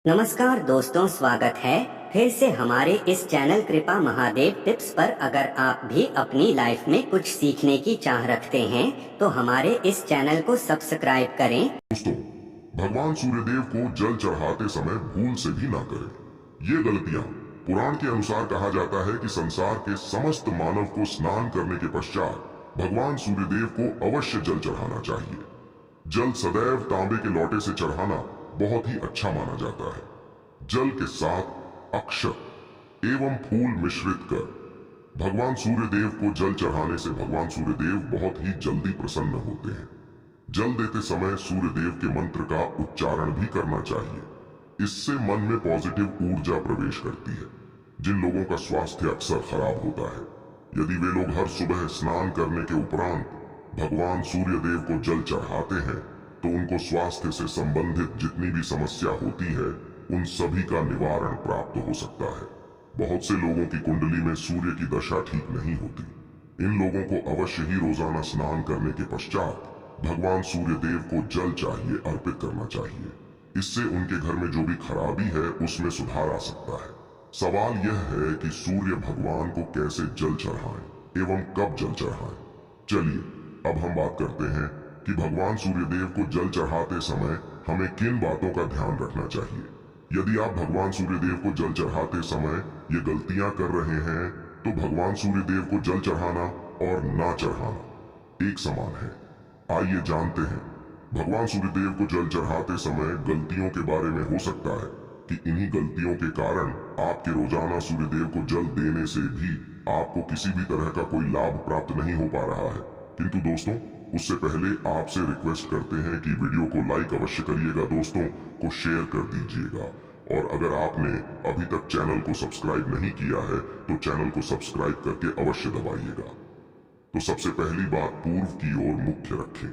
नमस्कार दोस्तों, स्वागत है फिर से हमारे इस चैनल कृपा महादेव टिप्स पर। अगर आप भी अपनी लाइफ में कुछ सीखने की चाह रखते हैं तो हमारे इस चैनल को सब्सक्राइब करें। दोस्तों, भगवान सूर्यदेव को जल चढ़ाते समय भूल से भी ना करें। ये गलतियां पुराण के अनुसार कहा जाता है कि संसार के समस्त मानव को स्नान करने के पश्चात भगवान सूर्यदेव को अवश्य जल चढ़ाना चाहिए। जल सदैव तांबे के लोटे से चढ़ाना बहुत ही अच्छा माना जाता है। जल के साथ अक्षत एवं फूल मिश्रित कर भगवान सूर्यदेव को जल चढ़ाने से भगवान सूर्यदेव बहुत ही जल्दी प्रसन्न होते हैं। जल देते समय सूर्यदेव के मंत्र का उच्चारण भी करना चाहिए। इससे मन में पॉजिटिव ऊर्जा प्रवेश करती है। जिन लोगों का स्वास्थ्य अक्सर खराब होता है, यदि वे लोग हर सुबह स्नान करने के उपरांत भगवान सूर्यदेव को जल चढ़ाते हैं तो उनको स्वास्थ्य से संबंधित जितनी भी समस्या होती है उन सभी का निवारण प्राप्त हो सकता है। बहुत से लोगों की कुंडली में सूर्य की दशा ठीक नहीं होती। इन लोगों को अवश्य ही रोजाना स्नान करने के पश्चात भगवान सूर्यदेव को जल चाहिए अर्पित करना चाहिए। इससे उनके घर में जो भी खराबी है उसमें सुधार आ सकता है। सवाल यह है कि सूर्य भगवान को कैसे जल चढ़ाएं एवं कब जल चढ़ाएं। चलिए अब हम बात करते हैं कि भगवान सूर्यदेव को जल चढ़ाते समय हमें किन बातों का ध्यान रखना चाहिए। यदि आप भगवान सूर्यदेव को जल चढ़ाते समय ये गलतियां कर रहे हैं तो भगवान सूर्यदेव को जल चढ़ाना और ना चढ़ाना एक समान है। आइए जानते हैं भगवान सूर्यदेव को जल चढ़ाते समय गलतियों के बारे में। हो सकता है कि इन्हीं गलतियों के कारण आपके रोजाना सूर्यदेव को जल देने से भी आपको किसी भी तरह का कोई लाभ प्राप्त नहीं हो पा रहा है। किंतु दोस्तों, उससे पहले आपसे रिक्वेस्ट करते हैं कि वीडियो को लाइक अवश्य करिएगा, दोस्तों को शेयर कर दीजिएगा, और अगर आपने अभी तक चैनल को सब्सक्राइब नहीं किया है तो चैनल को सब्सक्राइब करके अवश्य दबाइएगा। तो सबसे पहली बात, पूर्व की ओर मुख्य रखें।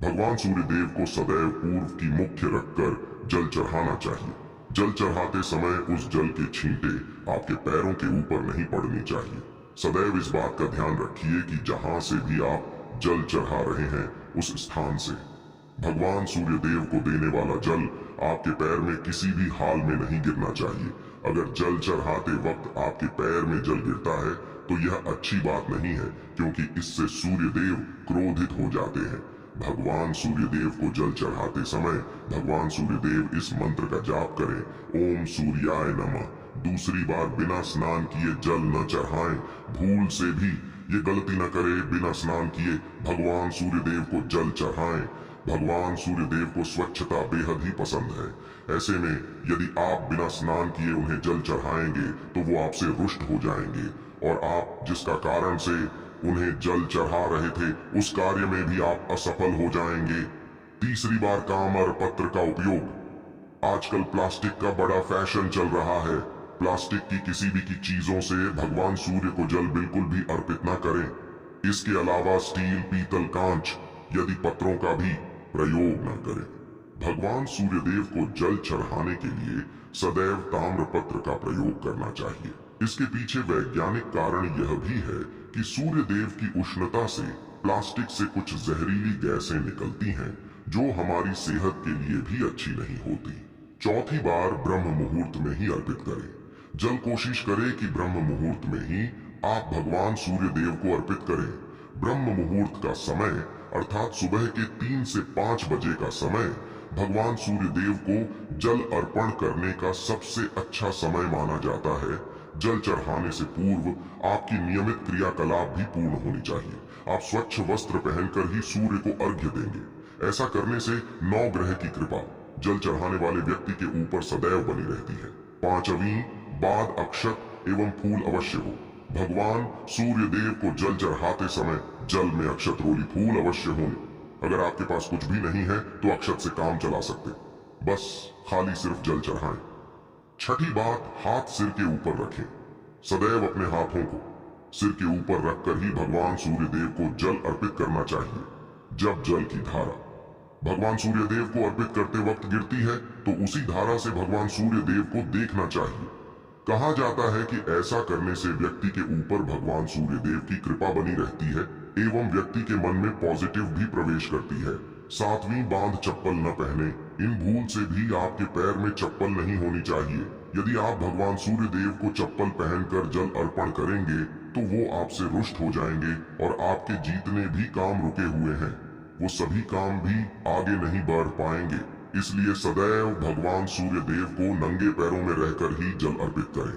भगवान सूर्यदेव को सदैव पूर्व की मुख्य रखकर जल चढ़ाना चाहिए। जल चढ़ाते समय उस जल के छींटे आपके पैरों के ऊपर नहीं पड़नी चाहिए। सदैव इस बात का ध्यान रखिए कि जहां से भी आप जल चढ़ा रहे हैं उस स्थान से भगवान सूर्यदेव को देने वाला जल आपके पैर में किसी भी हाल में नहीं गिरना चाहिए। अगर जल चढ़ाते वक्त आपके पैर में जल गिरता है तो यह अच्छी बात नहीं है, क्योंकि इससे सूर्यदेव क्रोधित हो जाते हैं। भगवान सूर्यदेव को जल चढ़ाते समय भगवान सूर्यदेव इस मंत्र का जाप करें, ओम सूर्याय नमः। दूसरी बार बिना स्नान किए जल न चढ़ाएं। भूल से भी ये गलती न करें, बिना स्नान किए भगवान सूर्यदेव को जल चढ़ाएं। भगवान सूर्यदेव को स्वच्छता बेहद ही पसंद है। ऐसे में यदि आप बिना स्नान किए उन्हें जल चढ़ाएंगे तो वो आपसे रुष्ट हो जाएंगे और आप जिसका कारण से उन्हें जल चढ़ा रहे थे उस कार्य में भी आप असफल हो जाएंगे। तीसरी बार कामर पत्र का उपयोग। आजकल प्लास्टिक का बड़ा फैशन चल रहा है। प्लास्टिक की किसी भी की चीजों से भगवान सूर्य को जल बिल्कुल भी अर्पित न करें। इसके अलावा स्टील, पीतल, कांच यदि पत्रों का भी प्रयोग न करें। भगवान सूर्यदेव को जल चढ़ाने के लिए सदैव ताम्र पत्र का प्रयोग करना चाहिए। इसके पीछे वैज्ञानिक कारण यह भी है कि सूर्यदेव की उष्णता से प्लास्टिक से कुछ जहरीली गैसें निकलती हैं जो हमारी सेहत के लिए भी अच्छी नहीं होती। चौथी बार ब्रह्म मुहूर्त में ही अर्पित करें। जल कोशिश करें कि ब्रह्म मुहूर्त में ही आप भगवान सूर्यदेव को अर्पित करें। ब्रह्म मुहूर्त का समय अर्थात सुबह के 3 से 5 बजे का समय भगवान सूर्यदेव को जल अर्पण करने का सबसे अच्छा समय माना जाता है। जल चढ़ाने से पूर्व आपकी नियमित क्रियाकलाप भी पूर्ण होनी चाहिए। आप स्वच्छ वस्त्र पहनकर ही सूर्य को अर्घ्य देंगे। ऐसा करने से 9 ग्रह की कृपा जल चढ़ाने वाले व्यक्ति के ऊपर सदैव बनी रहती है। पांचवी बाद अक्षत एवं फूल अवश्य हो। भगवान सूर्यदेव को जल चढ़ाते समय जल में अक्षत रोली फूल अवश्य हों। अगर आपके पास कुछ भी नहीं है तो अक्षत से काम चला सकते, बस खाली सिर्फ जल चढ़ाएं। छठी बात, हाथ सिर के ऊपर रखें। सदैव अपने हाथों को सिर के ऊपर रखकर ही भगवान सूर्यदेव को जल अर्पित करना चाहिए। जब जल की धारा भगवान सूर्यदेव को अर्पित करते वक्त गिरती है तो उसी धारा से भगवान सूर्यदेव को देखना चाहिए। कहा जाता है कि ऐसा करने से व्यक्ति के ऊपर भगवान सूर्यदेव की कृपा बनी रहती है एवं व्यक्ति के मन में पॉजिटिव भी प्रवेश करती है। सातवीं, बांध चप्पल न पहने। इन भूल से भी आपके पैर में चप्पल नहीं होनी चाहिए। यदि आप भगवान सूर्य देव को चप्पल पहनकर जल अर्पण करेंगे तो वो आपसे रुष्ट हो जाएंगे और आपके जितने भी काम रुके हुए हैं वो सभी काम भी आगे नहीं बढ़ पाएंगे। इसलिए सदैव भगवान सूर्य देव को नंगे पैरों में रहकर ही जल अर्पित करें।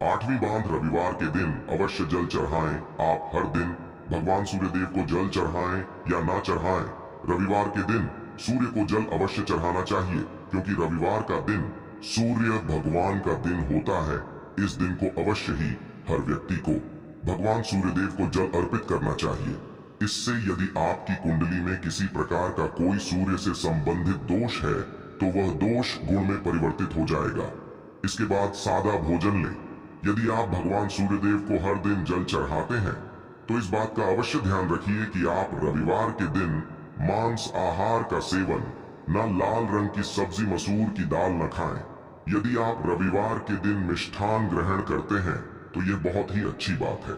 8वीं बांध रविवार के दिन अवश्य जल चढ़ाएं। आप हर दिन भगवान सूर्य देव को जल चढ़ाएं या ना चढ़ाएं, रविवार के दिन सूर्य को जल अवश्य चढ़ाना चाहिए, क्योंकि रविवार का दिन सूर्य भगवान का दिन होता है। इस दिन को अवश्य ही हर व्यक्ति को भगवान सूर्य देव को जल अर्पित करना चाहिए। इससे यदि आपकी कुंडली में किसी प्रकार का कोई सूर्य से संबंधित दोष है तो वह दोष गुण में परिवर्तित हो जाएगा। इसके बाद सादा भोजन लें। यदि आप भगवान सूर्य देव को हर दिन जल चढ़ाते हैं तो इस बात का अवश्य ध्यान रखिए कि आप रविवार के दिन मांस आहार का सेवन, न लाल रंग की सब्जी मसूर की दाल न खाएं। यदि आप रविवार के दिन मिष्ठान ग्रहण करते हैं तो यह बहुत ही अच्छी बात है।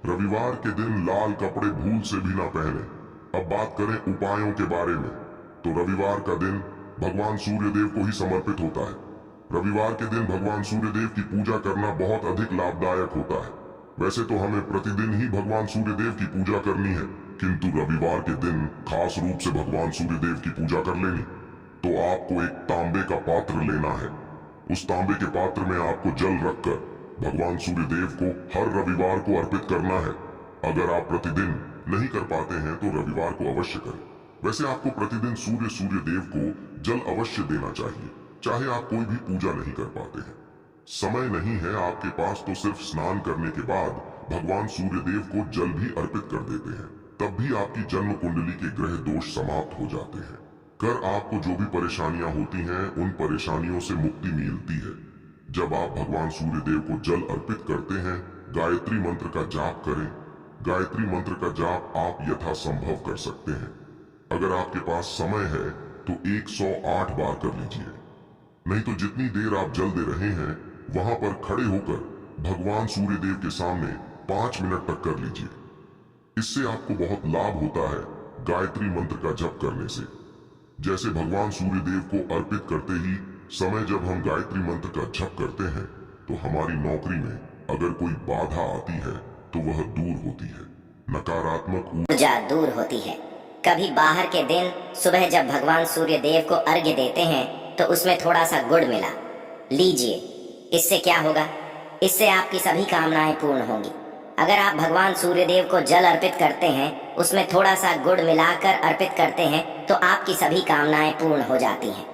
रविवार के दिन लाल कपड़े भूल से भी ना पहने। अब बात करें उपायों के बारे में, तो रविवार का दिन भगवान सूर्य देव को ही समर्पित होता है। रविवार के दिन भगवान सूर्य देव की पूजा करना बहुत अधिक लाभदायक होता है। वैसे तो हमें प्रतिदिन ही भगवान सूर्य देव की पूजा करनी है, किंतु रविवार के दिन खास रूप से भगवान सूर्य देव की पूजा कर लेनी। तो आपको एक तांबे का पात्र लेना है। उस तांबे के पात्र में आपको जल रखकर भगवान सूर्य देव को हर रविवार को अर्पित करना है। अगर आप प्रतिदिन नहीं कर पाते हैं तो रविवार को अवश्य करें। वैसे आपको प्रतिदिन सूर्य देव को जल अवश्य देना चाहिए, चाहे आप कोई भी पूजा नहीं कर पाते हैं। समय नहीं है आपके पास तो सिर्फ स्नान करने के बाद भगवान सूर्य देव को जल भी अर्पित कर देते हैं, तब भी आपकी जन्म कुंडली के ग्रह दोष समाप्त हो जाते हैं। कर आपको जो भी परेशानियां होती हैं उन परेशानियों से मुक्ति मिलती है। जब आप भगवान सूर्य देव को जल अर्पित करते हैं, गायत्री मंत्र का जाप करें। गायत्री मंत्र का जाप आप यथासंभव कर सकते हैं। अगर आपके पास समय है तो 108 बार कर लीजिए। नहीं तो जितनी देर आप जल दे रहे हैं वहां पर खड़े होकर भगवान सूर्य देव के सामने 5 मिनट तक कर लीजिए। इससे आपको बहुत लाभ होता है गायत्री मंत्र का जप करने से। जैसे भगवान सूर्य देव को अर्पित करते ही समय जब हम गायत्री मंत्र का जप करते हैं तो हमारी नौकरी में अगर कोई बाधा आती है तो वह दूर होती है, नकारात्मक ऊर्जा दूर होती है। कभी बाहर के दिन सुबह जब भगवान सूर्य देव को अर्घ्य देते हैं तो उसमें थोड़ा सा गुड़ मिला लीजिए। इससे क्या होगा? इससे आपकी सभी कामनाएं पूर्ण होंगी। अगर आप भगवान सूर्य देव को जल अर्पित करते हैं, उसमें थोड़ा सा गुड़ मिलाकर अर्पित करते हैं तो आपकी सभी कामनाएं पूर्ण हो जाती हैं।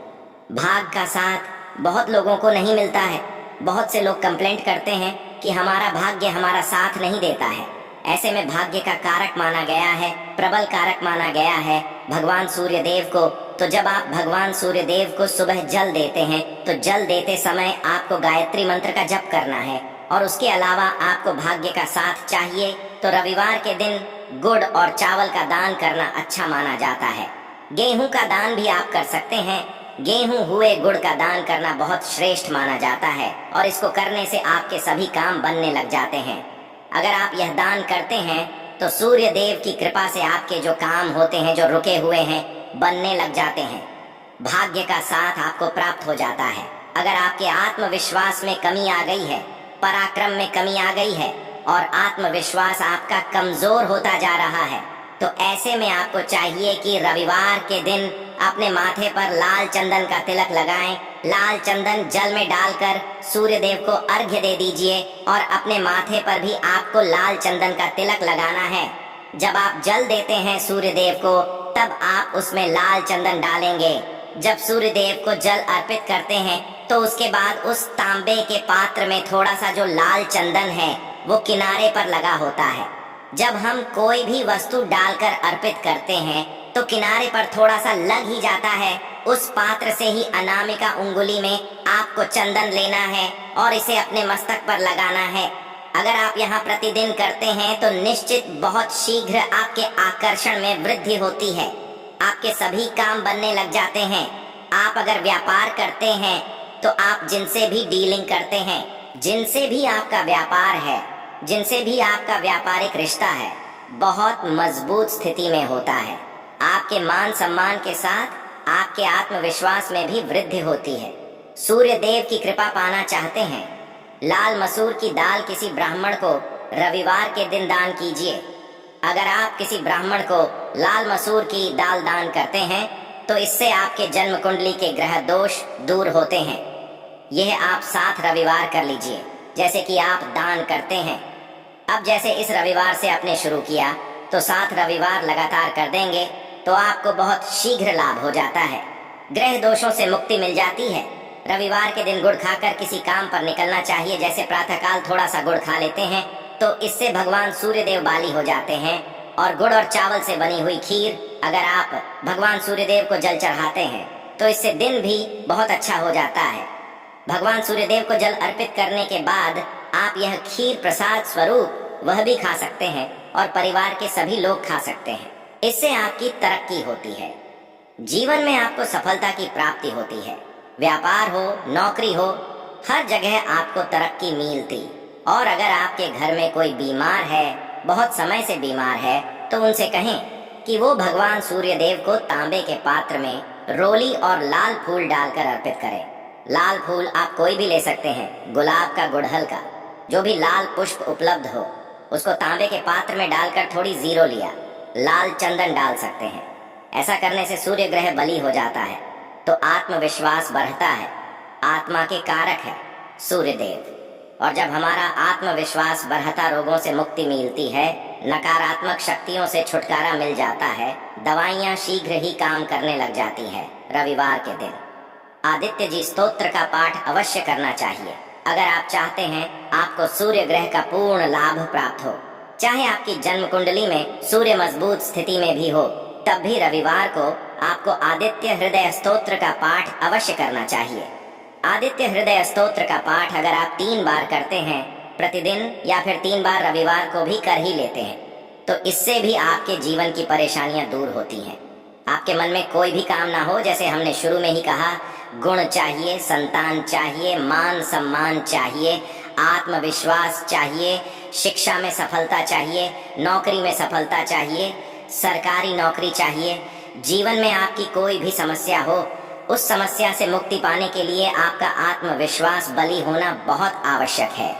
भाग का साथ बहुत लोगों को नहीं मिलता है। बहुत से लोग कंप्लेंट करते हैं कि हमारा भाग्य हमारा साथ नहीं देता है। ऐसे में भाग्य का कारक माना गया है, प्रबल कारक माना गया है भगवान सूर्य देव को। तो जब आप भगवान सूर्य देव को सुबह जल देते हैं तो जल देते समय आपको गायत्री मंत्र का जप करना है, और उसके अलावा आपको भाग्य का साथ चाहिए तो रविवार के दिन गुड़ और चावल का दान करना अच्छा माना जाता है। गेहूं का दान भी आप कर सकते हैं। गेहूं हुए गुड़ का दान करना बहुत श्रेष्ठ माना जाता है और इसको करने से आपके सभी काम बनने लग जाते हैं। अगर आप यह दान करते हैं तो सूर्य देव की कृपा से आपके जो काम होते हैं, जो रुके हुए हैं, बनने लग जाते हैं। भाग्य का साथ आपको प्राप्त हो जाता है। अगर आपके आत्मविश्वास में कमी आ गई है, पराक्रम में कमी आ गई है और आत्मविश्वास आपका कमजोर होता जा रहा है, तो ऐसे में आपको चाहिए कि रविवार के दिन अपने माथे पर लाल चंदन का तिलक लगाएं। लाल चंदन जल में डालकर सूर्य देव को अर्घ्य दे दीजिए और अपने माथे पर भी आपको लाल चंदन का तिलक लगाना है। जब आप जल देते हैं सूर्य देव को तब आप उसमें लाल चंदन डालेंगे। जब सूर्य देव को जल अर्पित करते हैं तो उसके बाद उस तांबे के पात्र में थोड़ा सा जो लाल चंदन है वो किनारे पर लगा होता है। जब हम कोई भी वस्तु डालकर अर्पित करते हैं तो किनारे पर थोड़ा सा लग ही जाता है। उस पात्र से ही अनामिका उंगली में आपको चंदन लेना है और इसे अपने मस्तक पर लगाना है। अगर आप यहाँ प्रतिदिन करते हैं तो निश्चित बहुत शीघ्र आपके आकर्षण में वृद्धि होती है। आपके सभी काम बनने लग जाते हैं। आप अगर व्यापार करते हैं तो आप जिनसे भी डीलिंग करते हैं, जिनसे भी आपका व्यापार है, जिनसे भी आपका व्यापारिक रिश्ता है, बहुत मजबूत स्थिति में होता है। आपके मान सम्मान के साथ आपके आत्मविश्वास में भी वृद्धि होती है। सूर्य देव की कृपा पाना चाहते हैं? लाल मसूर की दाल किसी ब्राह्मण को रविवार के दिन दान कीजिए। अगर आप किसी ब्राह्मण को लाल मसूर की दाल दान करते हैं तो इससे आपके जन्म कुंडली के ग्रह दोष दूर होते हैं। यह आप 7 रविवार कर लीजिए जैसे कि आप दान करते हैं। अब जैसे इस रविवार से आपने शुरू किया तो 7 रविवार लगातार कर देंगे तो आपको बहुत शीघ्र लाभ हो जाता है। ग्रह दोषों से मुक्ति मिल जाती है। रविवार के दिन गुड़ खाकर किसी काम पर निकलना चाहिए। जैसे प्रातःकाल थोड़ा सा गुड़ खा लेते हैं तो इससे भगवान सूर्यदेव बाली हो जाते हैं। और गुड़ और चावल से बनी हुई खीर अगर आप भगवान सूर्यदेव को जल चढ़ाते हैं तो इससे दिन भी बहुत अच्छा हो जाता है। भगवान सूर्यदेव को जल अर्पित करने के बाद आप यह खीर प्रसाद स्वरूप वह भी खा सकते हैं और परिवार के सभी लोग खा सकते हैं। इससे आपकी तरक्की होती है। जीवन में आपको सफलता की प्राप्ति होती है। व्यापार हो, नौकरी हो, हर जगह आपको तरक्की मिलती। और अगर आपके घर में कोई बीमार है, बहुत समय से बीमार है, तो उनसे कहें कि वो भगवान सूर्यदेव को तांबे के पात्र में रोली और लाल फूल डालकर अर्पित करें। लाल फूल आप कोई भी ले सकते हैं, गुलाब का, गुड़हल का, जो भी लाल पुष्प उपलब्ध हो, उसको तांबे के पात्र में डालकर थोड़ी जीरो लिया, लाल चंदन डाल सकते हैं। ऐसा करने से सूर्य ग्रह बली हो जाता है तो आत्मविश्वास बढ़ता है। आत्मा के कारक है सूर्यदेव। और जब हमारा आत्मविश्वास बढ़ता, रोगों से मुक्ति मिलती है, नकारात्मक शक्तियों से छुटकारा मिल जाता है, दवाइयाँ शीघ्र ही काम करने लग जाती है। रविवार के दिन आदित्य जी स्तोत्र का पाठ अवश्य करना चाहिए अगर आप चाहते हैं आपको सूर्य ग्रह का पूर्ण लाभ प्राप्त हो। चाहे आपकी जन्म कुंडली में सूर्य मजबूत स्थिति में भी हो, तब भी रविवार को आपको आदित्य हृदय स्तोत्र का पाठ अवश्य करना चाहिए। आदित्य हृदय स्तोत्र का पाठ अगर आप 3 बार करते हैं प्रतिदिन या फिर 3 बार रविवार को भी कर ही लेते हैं तो इससे भी आपके जीवन की परेशानियां दूर होती हैं। आपके मन में कोई भी काम ना हो, जैसे हमने शुरू में ही कहा, गुण चाहिए, संतान चाहिए, मान सम्मान चाहिए, आत्मविश्वास चाहिए, शिक्षा में सफलता चाहिए, नौकरी में सफलता चाहिए, सरकारी नौकरी चाहिए। जीवन में आपकी कोई भी समस्या हो, उस समस्या से मुक्ति पाने के लिए आपका आत्मविश्वास बली होना बहुत आवश्यक है।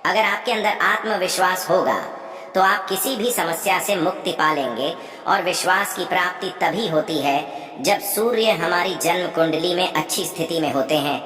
अगर आपके अंदर आत्मविश्वास होगा तो आप किसी भी समस्या से मुक्ति पा लेंगे। और विश्वास की प्राप्ति तभी होती है जब सूर्य हमारी जन्म कुंडली में अच्छी स्थिति में होते हैं।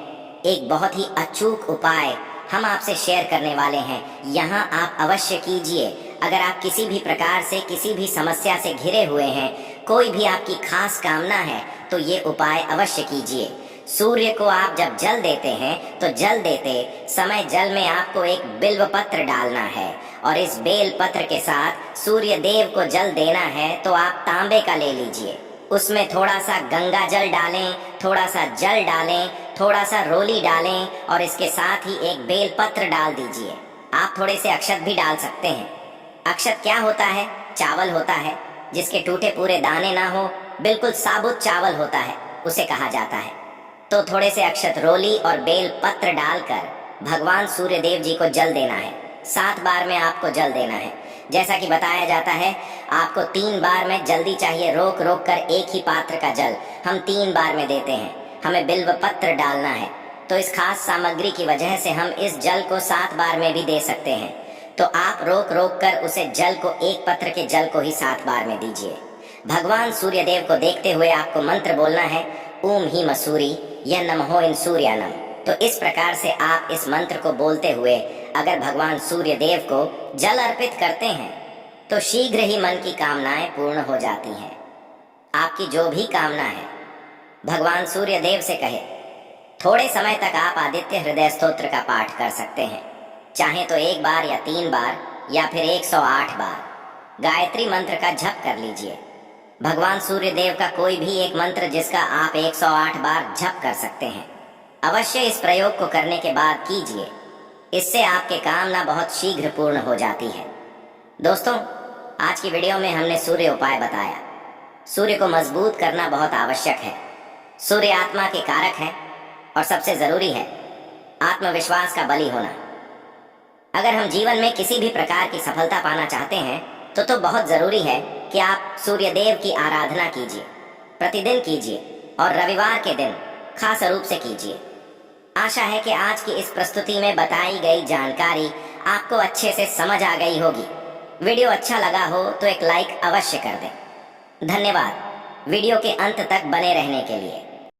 एक बहुत ही अचूक उपाय हम आपसे शेयर करने वाले हैं, यहाँ आप अवश्य कीजिए। अगर आप किसी भी प्रकार से किसी भी समस्या से घिरे हुए हैं, कोई भी आपकी खास कामना है, तो ये उपाय अवश्य कीजिए। सूर्य को आप जब जल देते हैं तो जल देते समय जल में आपको एक बिल्व पत्र डालना है और इस बेल पत्र के साथ सूर्य देव को जल देना है। तो आप तांबे का ले लीजिए, उसमें थोड़ा सा गंगा जल डालें, थोड़ा सा जल डालें, थोड़ा सा रोली डालें और इसके साथ ही एक बेल पत्र डाल दीजिए। आप थोड़े से अक्षत भी डाल सकते हैं। अक्षत क्या होता है? चावल होता है जिसके टूटे पूरे दाने ना हो, बिल्कुल साबुत चावल होता है, उसे कहा जाता है। तो थोड़े से अक्षत रोली और बेल पत्र डालकर भगवान सूर्य देव जी को जल देना है। 7 बार में आपको जल देना है। जैसा कि बताया जाता है, आपको 3 बार में जल्दी चाहिए, रोक रोक कर एक ही पात्र का जल हम 3 बार में देते हैं। हमें बिल्व पत्र डालना है, तो इस खास सामग्री की वजह से हम इस जल को 7 बार में भी दे सकते हैं। तो आप रोक रोक कर उसे जल को, एक पत्र के जल को ही 7 बार में दीजिए। भगवान सूर्यदेव को देखते हुए आपको मंत्र बोलना है, ओम ही मसूरी या नमो इन सूर्यानम। तो इस प्रकार से आप इस मंत्र को बोलते हुए अगर भगवान सूर्य देव को जल अर्पित करते हैं तो शीघ्र ही मन की कामनाएं पूर्ण हो जाती हैं। आपकी जो भी कामना है भगवान सूर्य देव से कहे। थोड़े समय तक आप आदित्य हृदय स्तोत्र का पाठ कर सकते हैं, चाहे तो 1 बार या 3 बार या फिर 108 बार। गायत्री मंत्र का जप कर लीजिए। भगवान सूर्य देव का कोई भी एक मंत्र जिसका आप 108 बार जप कर सकते हैं। अवश्य इस प्रयोग को करने के बाद कीजिए, इससे आपके कामना बहुत शीघ्र पूर्ण हो जाती है। दोस्तों, आज की वीडियो में हमने सूर्य उपाय बताया। सूर्य को मजबूत करना बहुत आवश्यक है। सूर्य आत्मा के कारक है और सबसे जरूरी है आत्मविश्वास का बली होना। अगर हम जीवन में किसी भी प्रकार की सफलता पाना चाहते हैं तो बहुत जरूरी है कि आप सूर्य देव की आराधना कीजिए, प्रतिदिन कीजिए और रविवार के दिन खास रूप से कीजिए। आशा है कि आज की इस प्रस्तुति में बताई गई जानकारी आपको अच्छे से समझ आ गई होगी। वीडियो अच्छा लगा हो तो एक लाइक अवश्य कर दें। धन्यवाद वीडियो के अंत तक बने रहने के लिए।